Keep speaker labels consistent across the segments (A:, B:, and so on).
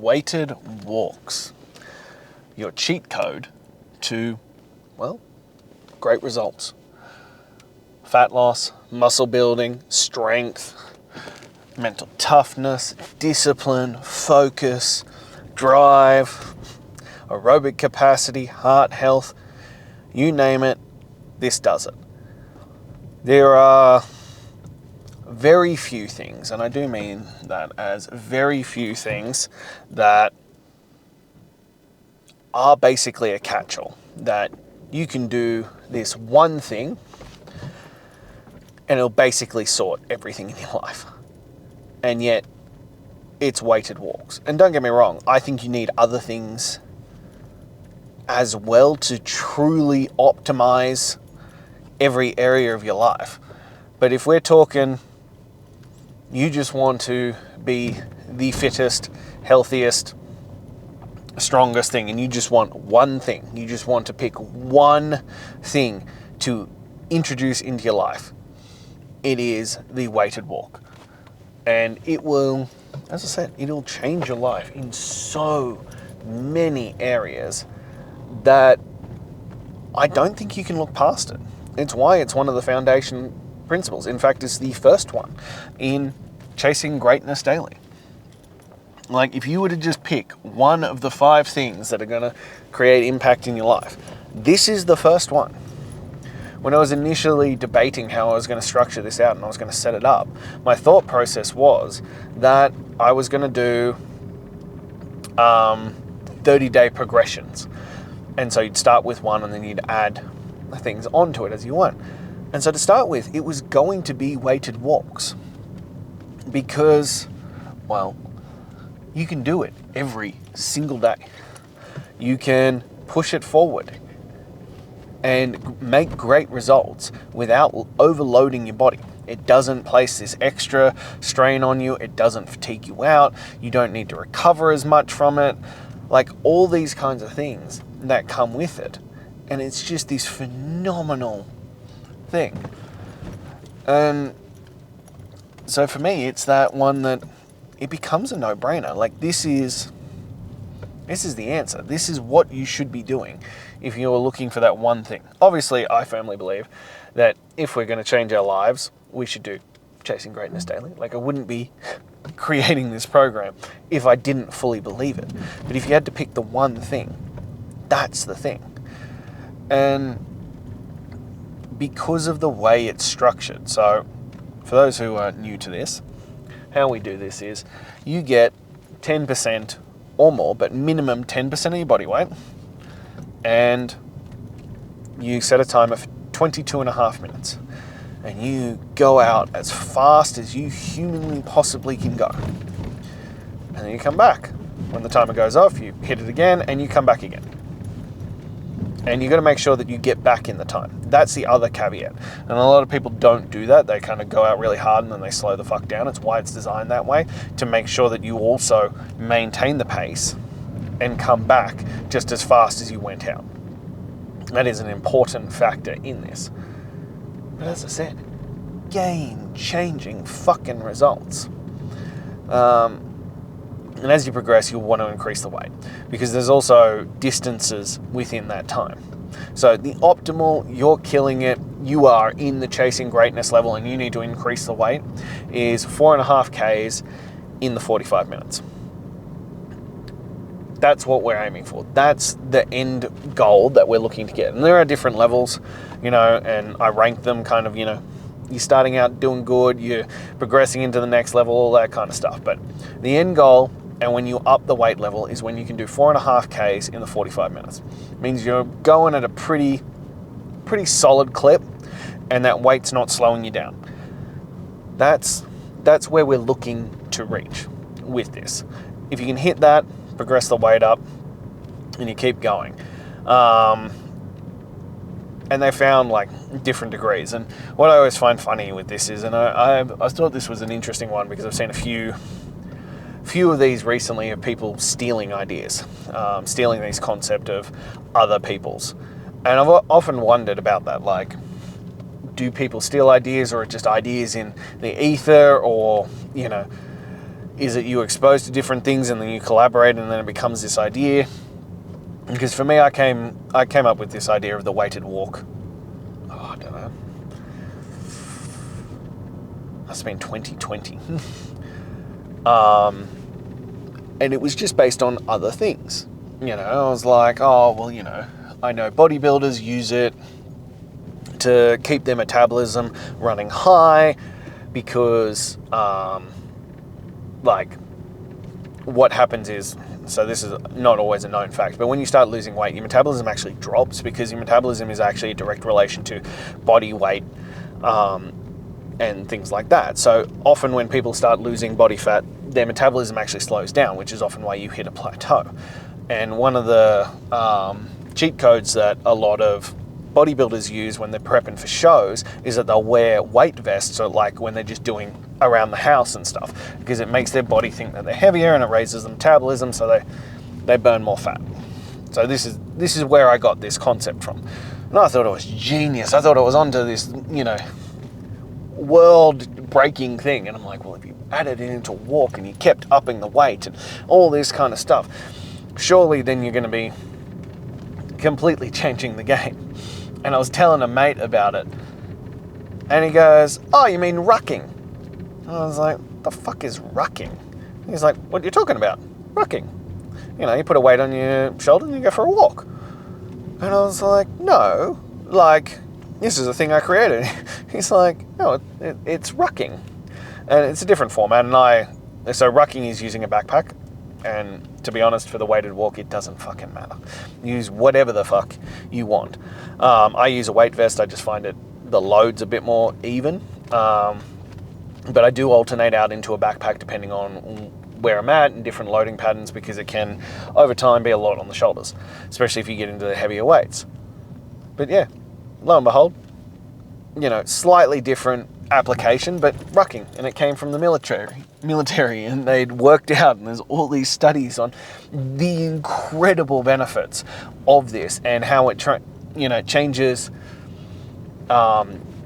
A: weighted walks. Your cheat code to, well, great results. Fat loss, muscle building, strength, mental toughness, discipline, focus, drive, aerobic capacity, heart health, you name it, this does it. There are very few things, and I do mean that as very few things, that are basically a catch-all, that you can do this one thing and it'll basically sort everything in your life. And yet it's weighted walks. And don't get me wrong, I think you need other things as well to truly optimize every area of your life. But if we're talking, you just want to be the fittest, healthiest, strongest thing, and you just want one thing, you just want to pick one thing to introduce into your life, it is the weighted walk. And it will, as I said, it'll change your life in so many areas that I don't think you can look past it. It's why it's one of the foundation principles. In fact, it's the first one in Chasing Greatness Daily. Like, if you were to just pick one of the 5 things that are going to create impact in your life, this is the first one. When I was initially debating how I was going to structure this out and I was going to set it up, my thought process was that I was going to do 30-day progressions. And so you'd start with one and then you'd add things onto it as you went. And so to start with, it was going to be weighted walks because, well, you can do it every single day. You can push it forward and make great results without overloading your body. It doesn't place this extra strain on you. It doesn't fatigue you out. You don't need to recover as much from it. Like, all these kinds of things that come with it. And it's just this phenomenal thing. And so for me, it's that one that it becomes a no-brainer. Like, this is the answer. This is what you should be doing if you're looking for that one thing. Obviously, I firmly believe that if we're going to change our lives, we should do Chasing Greatness Daily. Like, I wouldn't be creating this program if I didn't fully believe it. But if you had to pick the one thing, that's the thing. And because of the way it's structured, so for those who are new to this, how we do this is you get 10% or more, but minimum 10% of your body weight, and you set a timer for 22.5 minutes, and you go out as fast as you humanly possibly can go. And then you come back. When the timer goes off, you hit it again, and you come back again. And you've got to make sure that you get back in the time. That's the other caveat. And a lot of people don't do that. They kind of go out really hard and then they slow the fuck down. It's why it's designed that way, to make sure that you also maintain the pace and come back just as fast as you went out. That is an important factor in this. But as I said, game-changing fucking results. And as you progress, you'll want to increase the weight because there's also distances within that time. So the optimal, you're killing it, you are in the Chasing Greatness level and you need to increase the weight, is 4.5 Ks in the 45 minutes. That's what we're aiming for. That's the end goal that we're looking to get. And there are different levels, and I rank them kind of, you're starting out doing good, you're progressing into the next level, all that kind of stuff. But the end goal, and when you up the weight level, is when you can do 4.5 Ks in the 45 minutes. It means you're going at a pretty solid clip, and that weight's not slowing you down. That's where we're looking to reach with this. If you can hit that, progress the weight up, and you keep going. And they found like different degrees. And what I always find funny with this is, and I thought this was an interesting one because I've seen a few of these recently of people stealing ideas, stealing these concept of other people's. And I've often wondered about that, like, do people steal ideas, or just ideas in the ether, or, Is it you exposed to different things and then you collaborate and then it becomes this idea? Because for me, I came up with this idea of the weighted walk. Oh, I don't know. Must have been 2020. And it was just based on other things. I was like, oh, well, I know bodybuilders use it to keep their metabolism running high because, what happens is, so this is not always a known fact, but when you start losing weight, your metabolism actually drops because your metabolism is actually a direct relation to body weight and things like that. So often when people start losing body fat, their metabolism actually slows down, which is often why you hit a plateau. And one of the cheat codes that a lot of bodybuilders use when they're prepping for shows is that they'll wear weight vests, or like when they're just doing around the house and stuff, because it makes their body think that they're heavier and it raises the metabolism, so they burn more fat. So this is where I got this concept from. And I thought it was genius. I thought it was onto this, world-breaking thing. And I'm like, well, if you added it into walk and you kept upping the weight and all this kind of stuff, surely then you're going to be completely changing the game. And I was telling a mate about it, and he goes, oh, you mean rucking? And I was like, the fuck is rucking? He's like, what are you talking about? Rucking. You put a weight on your shoulder and you go for a walk. And I was like, no, this is a thing I created. He's like, no, it's rucking. And it's a different format. So rucking is using a backpack. And to be honest, for the weighted walk, it doesn't fucking matter. Use whatever the fuck you want. I use a weight vest. I just find the load's a bit more even. But I do alternate out into a backpack depending on where I'm at and different loading patterns, because it can, over time, be a lot on the shoulders, especially if you get into the heavier weights. But yeah, lo and behold, slightly different application, but rucking, and it came from the military, and they'd worked out, and there's all these studies on the incredible benefits of this and how it changes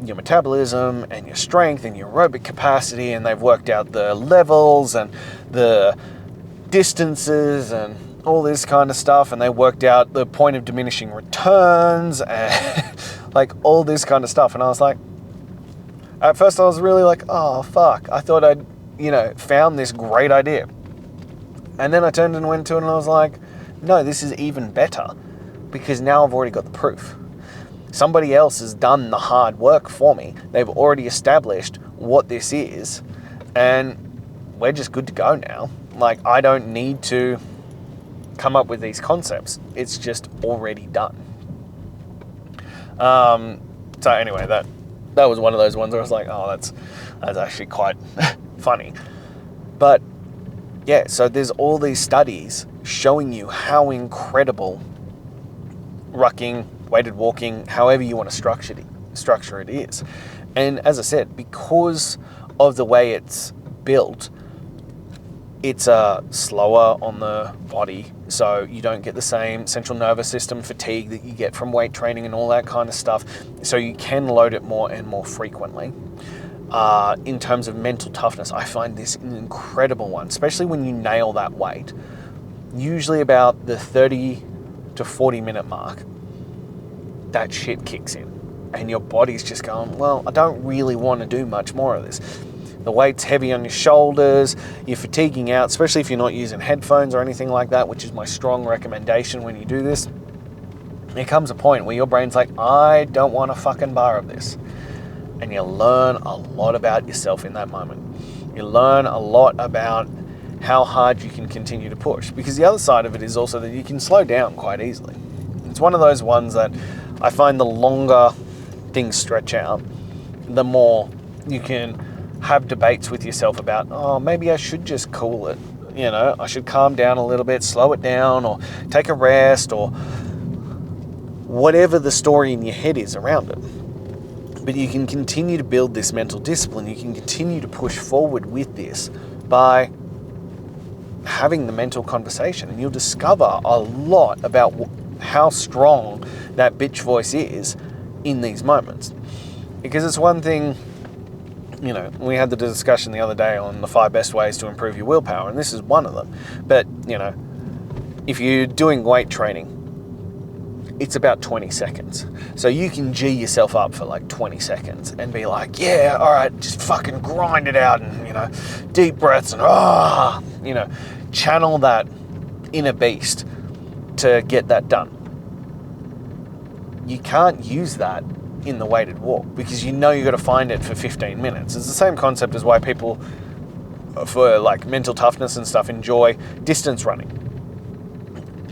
A: your metabolism and your strength and your aerobic capacity, and they've worked out the levels and the distances and all this kind of stuff, and they worked out the point of diminishing returns and all this kind of stuff. And I was like, at first I was really like, oh fuck, I thought I'd found this great idea. And then I turned and went to it and I was like, no, this is even better, because now I've already got the proof. Somebody else has done the hard work for me. They've already established what this is, and we're just good to go now. I don't need to come up with these concepts. It's just already done. So anyway, that was one of those ones where I was like, oh, that's actually quite funny. But yeah, so there's all these studies showing you how incredible rucking, weighted walking, however you want to structure it is. And as I said, because of the way it's built, it's slower on the body, so you don't get the same central nervous system fatigue that you get from weight training and all that kind of stuff. So you can load it more and more frequently. In terms of mental toughness, I find this an incredible one, especially when you nail that weight. Usually about the 30 to 40 minute mark, that shit kicks in. And your body's just going, well, I don't really want to do much more of this. The weight's heavy on your shoulders, you're fatiguing out, especially if you're not using headphones or anything like that, which is my strong recommendation when you do this. There comes a point where your brain's like, I don't want a fucking bar of this. And you learn a lot about yourself in that moment. You learn a lot about how hard you can continue to push. Because the other side of it is also that you can slow down quite easily. It's one of those ones that I find the longer things stretch out, the more you can have debates with yourself about, oh, maybe I should just cool it. I should calm down a little bit, slow it down, or take a rest, or whatever the story in your head is around it. But you can continue to build this mental discipline. You can continue to push forward with this by having the mental conversation, and you'll discover a lot about how strong that bitch voice is in these moments. Because it's one thing, we had the discussion the other day on the 5 best ways to improve your willpower, and this is one of them. But, if you're doing weight training, it's about 20 seconds. So you can G yourself up for like 20 seconds and be like, yeah, all right, just fucking grind it out and, deep breaths and, channel that inner beast to get that done. You can't use that in the weighted walk because you've got to find it for 15 minutes. It's the same concept as why people for like mental toughness and stuff enjoy distance running,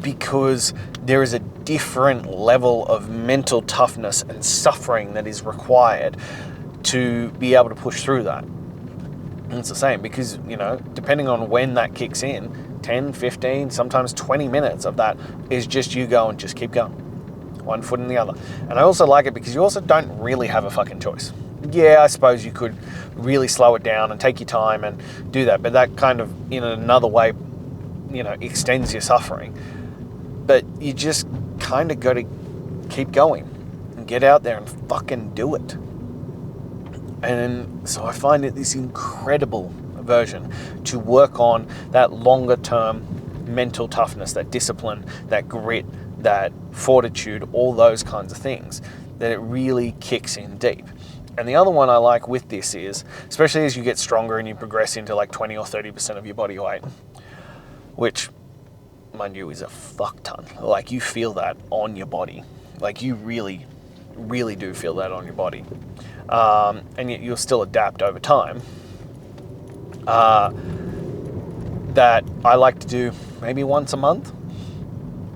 A: because there is a different level of mental toughness and suffering that is required to be able to push through that. And it's the same because, depending on when that kicks in, 10, 15, sometimes 20 minutes of that is just you go and just keep going. One foot in the other. And I also like it because you also don't really have a fucking choice. Yeah, I suppose you could really slow it down and take your time and do that, but that kind of, in another way, extends your suffering. But you just kind of got to keep going and get out there and fucking do it. And so I find it this incredible version to work on that longer term mental toughness, that discipline, that grit, that fortitude, all those kinds of things, that it really kicks in deep. And the other one I like with this is, especially as you get stronger and you progress into like 20 or 30% of your body weight, which, mind you, is a fuck ton. Like, you feel that on your body. Like, you really, really do feel that on your body. And yet you'll still adapt over time. That I like to do maybe once a month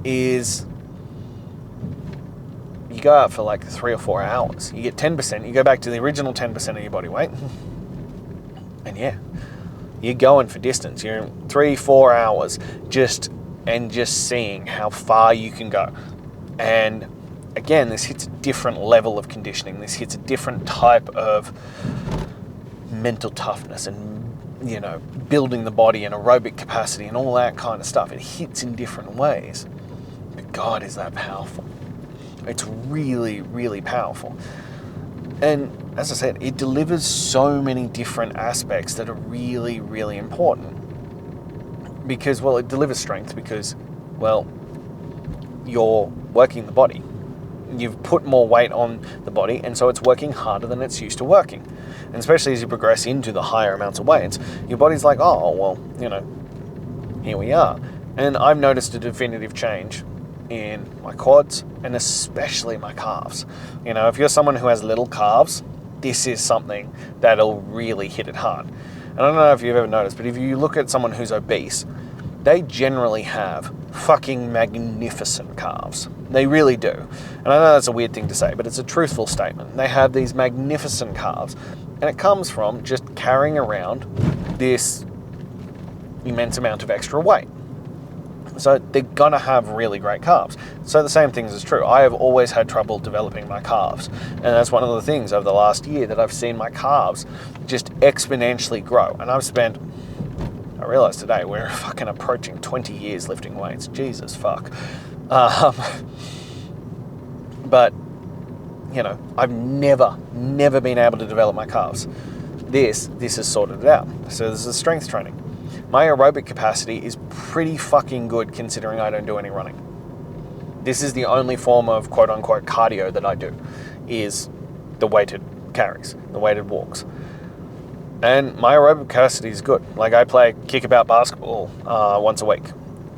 A: is you go out for like 3 or 4 hours. You get 10%. You go back to the original 10% of your body weight. And yeah, you're going for distance. You're 3-4 hours just seeing how far you can go. And again, this hits a different level of conditioning. This hits a different type of mental toughness and, building the body and aerobic capacity and all that kind of stuff. It hits in different ways. But God, is that powerful. It's really, really powerful. And as I said, it delivers so many different aspects that are really, really important. Because, well, it delivers strength because, well, you're working the body. You've put more weight on the body, and so it's working harder than it's used to working. And especially as you progress into the higher amounts of weights, your body's like, oh, well, here we are. And I've noticed a definitive change in my quads and especially my calves. If you're someone who has little calves, this is something that'll really hit it hard. And I don't know if you've ever noticed, but if you look at someone who's obese, they generally have fucking magnificent calves. They really do. And I know that's a weird thing to say, but it's a truthful statement. They have these magnificent calves, and it comes from just carrying around this immense amount of extra weight. So they're gonna have really great calves. So the same thing is true. I have always had trouble developing my calves. And that's one of the things over the last year that I've seen my calves just exponentially grow. And I realized today we're fucking approaching 20 years lifting weights. Jesus fuck. But, I've never been able to develop my calves. This has sorted it out. So this is strength training. My aerobic capacity is pretty fucking good considering I don't do any running. This is the only form of quote-unquote cardio that I do, is the weighted carries, the weighted walks. And my aerobic capacity is good. Like, I play kickabout basketball once a week,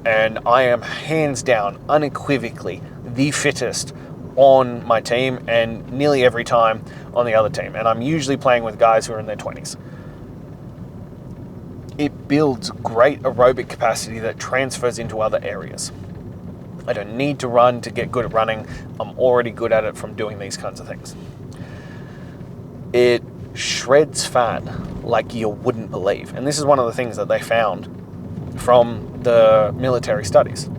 A: and I am hands down, unequivocally, the fittest on my team and nearly every time on the other team. And I'm usually playing with guys who are in their 20s. It builds great aerobic capacity that transfers into other areas. I don't need to run to get good at running. I'm already good at it from doing these kinds of things. It shreds fat like you wouldn't believe. And this is one of the things that they found from the military studies,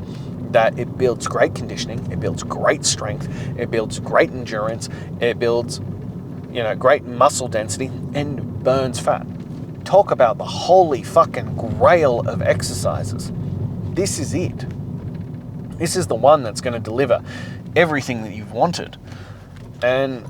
A: that it builds great conditioning, it builds great strength, it builds great endurance, it builds, great muscle density, and burns fat. Talk about the holy fucking grail of exercises. This is it. This is the one that's going to deliver everything that you've wanted. And,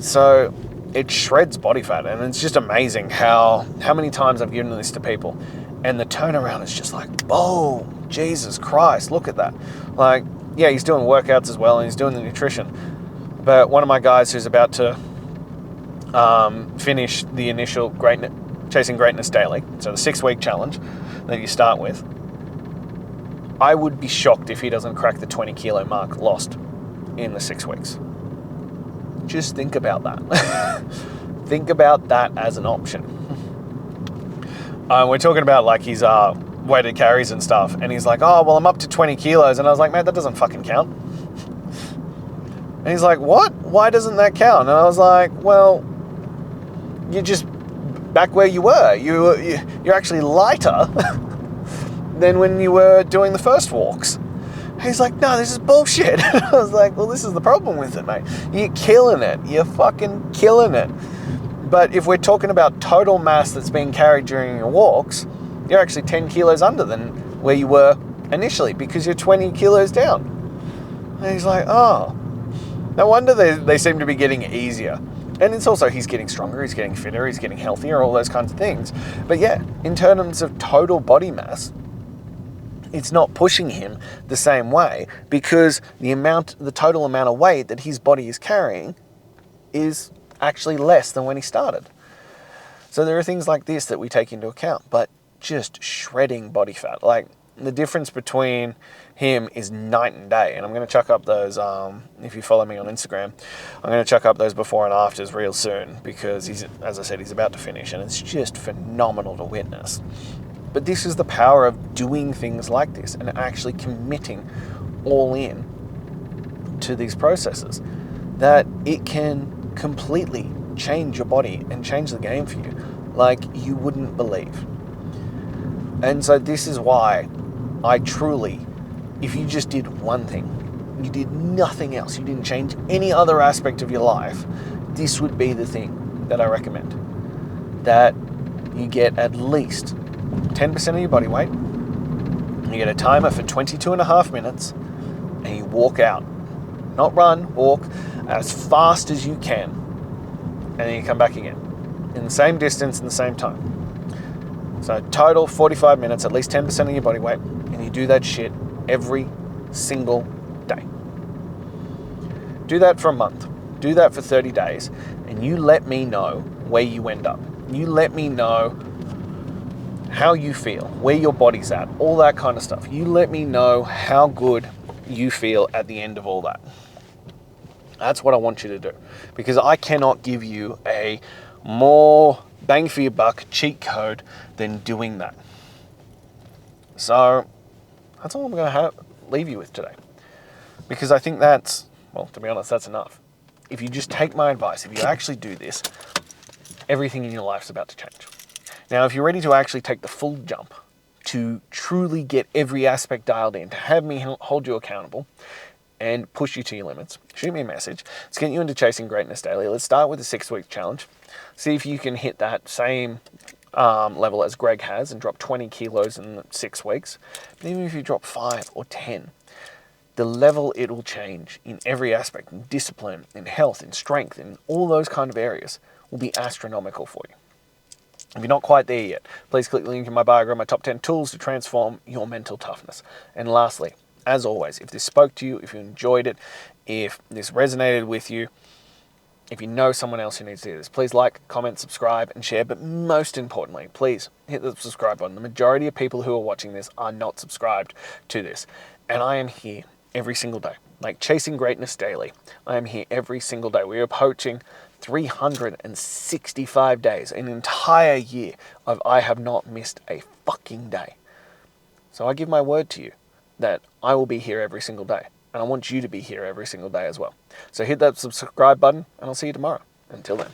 A: so it shreds body fat. And it's just amazing how many times I've given this to people, and the turnaround is just like, oh, Jesus Christ, look at that. Like, yeah, he's doing workouts as well, and he's doing the nutrition. But one of my guys who's about to finish the initial Chasing Greatness Daily, so the 6-week challenge that you start with, I would be shocked if he doesn't crack the 20 kilo mark lost in the 6 weeks. Just think about that. Think about that as an option. We're talking about like his weighted carries and stuff, and he's like, oh, well, I'm up to 20 kilos. And I was like, man, that doesn't fucking count. And he's like, what? Why doesn't that count? And I was like, well, you're just back where you were. You're actually lighter than when you were doing the first walks. And he's like, no, this is bullshit. I was like, well, this is the problem with it, mate. You're killing it. You're fucking killing it. But if we're talking about total mass that's being carried during your walks, you're actually 10 kilos under than where you were initially because you're 20 kilos down. And he's like, oh, no wonder they seem to be getting easier. And it's also, he's getting stronger, he's getting fitter, he's getting healthier, all those kinds of things. But yeah, in terms of total body mass, it's not pushing him the same way because the total amount of weight that his body is carrying is actually less than when he started. So there are things like this that we take into account, but just shredding body fat. Like, the difference between him is night and day. And I'm going to chuck up those, if you follow me on Instagram, I'm going to chuck up those before and afters real soon because as I said, he's about to finish and it's just phenomenal to witness. But this is the power of doing things like this and actually committing all in to these processes, that it can completely change your body and change the game for you like you wouldn't believe. And so this is why I truly, if you just did one thing, you did nothing else, you didn't change any other aspect of your life, this would be the thing that I recommend. That you get at least 10% of your body weight, you get a timer for 22.5 minutes, and you walk out. Not run, walk as fast as you can, and then you come back again in the same distance in the same time. So total 45 minutes, at least 10% of your body weight, and you do that shit every single day. Do that for a month. Do that for 30 days, and you let me know where you end up. You let me know how you feel, where your body's at, all that kind of stuff. You let me know how good you feel at the end of all that. That's what I want you to do, because I cannot give you a more bang for your buck cheat code than doing that. So that's all I'm going to leave you with today, because I think that's, well, to be honest, that's enough. If you just take my advice, if you actually do this, everything in your life's about to change. Now, if you're ready to actually take the full jump, to truly get every aspect dialed in, to have me hold you accountable and push you to your limits, shoot me a message. Let's get you into Chasing Greatness Daily. Let's start with the 6-week challenge. See if you can hit that same level as Greg has and drop 20 kilos in 6 weeks. But even if you drop 5 or 10, the level it will change in every aspect, in discipline, in health, in strength, in all those kind of areas will be astronomical for you. If you're not quite there yet, please click the link in my bio, grab my top 10 tools to transform your mental toughness. And lastly, as always, if this spoke to you, if you enjoyed it, if this resonated with you, if you know someone else who needs to hear this, please like, comment, subscribe, and share. But most importantly, please hit the subscribe button. The majority of people who are watching this are not subscribed to this. And I am here every single day, like Chasing Greatness Daily. I am here every single day. We are approaching 365 days, an entire year of I have not missed a fucking day. So I give my word to you that I will be here every single day. And I want you to be here every single day as well. So hit that subscribe button, and I'll see you tomorrow. Until then.